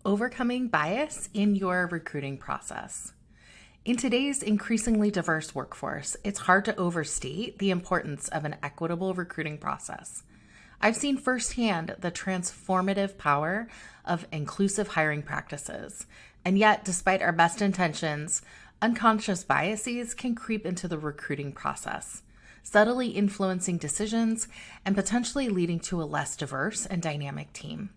Overcoming bias in your recruiting process. In today's increasingly diverse workforce, it's hard to overstate the importance of an equitable recruiting process. I've seen firsthand the transformative power of inclusive hiring practices, and yet, despite our best intentions, unconscious biases can creep into the recruiting process, subtly influencing decisions and potentially leading to a less diverse and dynamic team.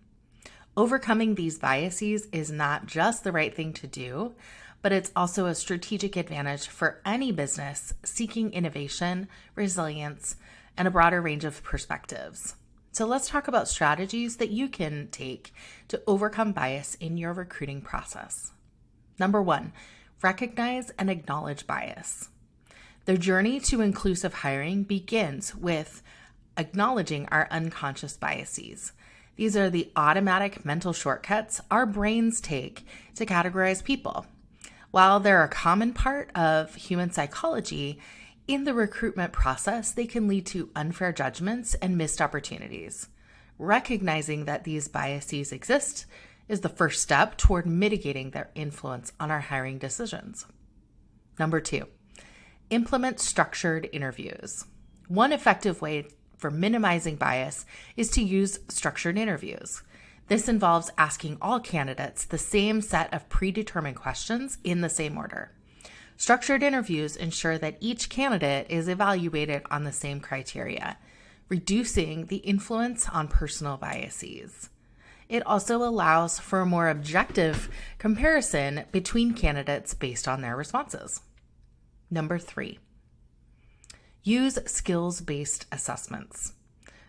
Overcoming these biases is not just the right thing to do, but it's also a strategic advantage for any business seeking innovation, resilience, and a broader range of perspectives. So let's talk about strategies that you can take to overcome bias in your recruiting process. Number 1, recognize and acknowledge bias. The journey to inclusive hiring begins with acknowledging our unconscious biases. These are the automatic mental shortcuts our brains take to categorize people. While they're a common part of human psychology, in the recruitment process, they can lead to unfair judgments and missed opportunities. Recognizing that these biases exist is the first step toward mitigating their influence on our hiring decisions. Number 2, implement structured interviews. One effective way for minimizing bias is to use structured interviews. This involves asking all candidates the same set of predetermined questions in the same order. Structured interviews ensure that each candidate is evaluated on the same criteria, reducing the influence on personal biases. It also allows for a more objective comparison between candidates based on their responses. Number 3, use skills-based assessments.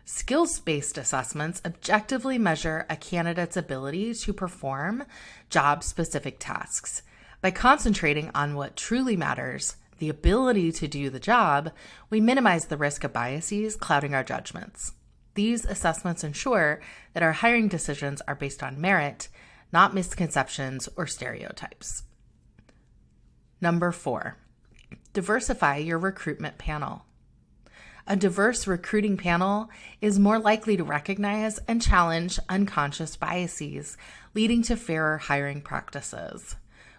Skills-based assessments objectively measure a candidate's ability to perform job-specific tasks. By concentrating on what truly matters, the ability to do the job, we minimize the risk of biases clouding our judgments. These assessments ensure that our hiring decisions are based on merit, not misconceptions or stereotypes. Number 4, diversify your recruitment panel. A diverse recruiting panel is more likely to recognize and challenge unconscious biases, leading to fairer hiring practices.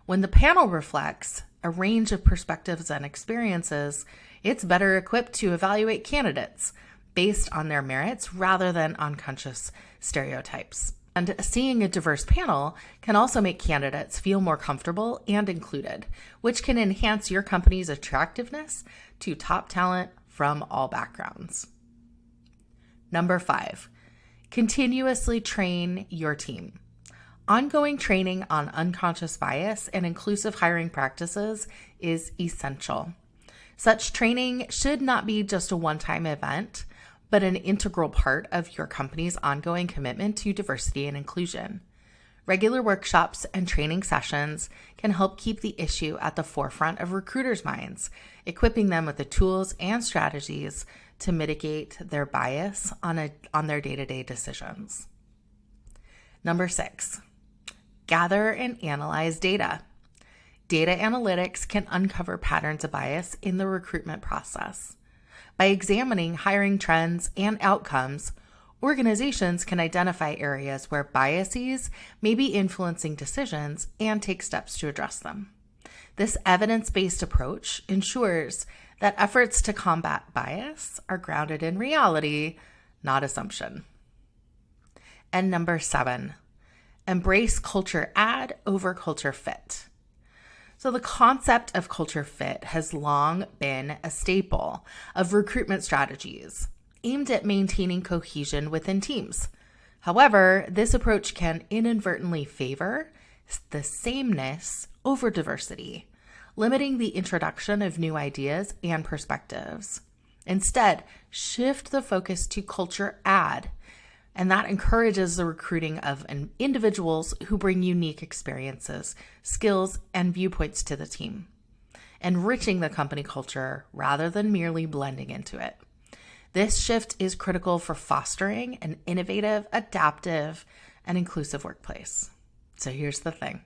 When the panel reflects a range of perspectives and experiences, it's better equipped to evaluate candidates based on their merits rather than unconscious stereotypes. And seeing a diverse panel can also make candidates feel more comfortable and included, which can enhance your company's attractiveness to top talent from all backgrounds. Number 5, continuously train your team. Ongoing training on unconscious bias and inclusive hiring practices is essential. Such training should not be just a one-time event, but an integral part of your company's ongoing commitment to diversity and inclusion. Regular workshops and training sessions can help keep the issue at the forefront of recruiters' minds, equipping them with the tools and strategies to mitigate their bias on their day-to-day decisions. Number 6, gather and analyze data. Data analytics can uncover patterns of bias in the recruitment process. By examining hiring trends and outcomes, organizations can identify areas where biases may be influencing decisions and take steps to address them. This evidence-based approach ensures that efforts to combat bias are grounded in reality, not assumption. And number 7, embrace culture add over culture fit. So the concept of culture fit has long been a staple of recruitment strategies aimed at maintaining cohesion within teams. However, this approach can inadvertently favor the sameness over diversity, limiting the introduction of new ideas and perspectives. Instead, shift the focus to culture add, and that encourages the recruiting of individuals who bring unique experiences, skills, and viewpoints to the team, enriching the company culture rather than merely blending into it. This shift is critical for fostering an innovative, adaptive, and inclusive workplace. So here's the thing.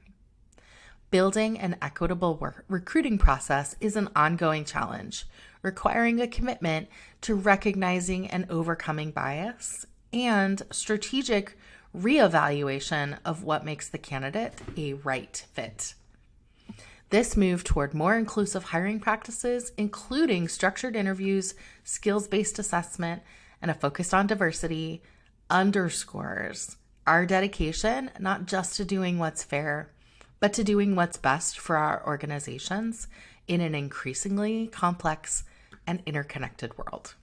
Building an equitable recruiting process is an ongoing challenge, requiring a commitment to recognizing and overcoming bias and strategic reevaluation of what makes the candidate a right fit. This move toward more inclusive hiring practices, including structured interviews, skills-based assessment, and a focus on diversity, underscores our dedication not just to doing what's fair, but to doing what's best for our organizations in an increasingly complex and interconnected world.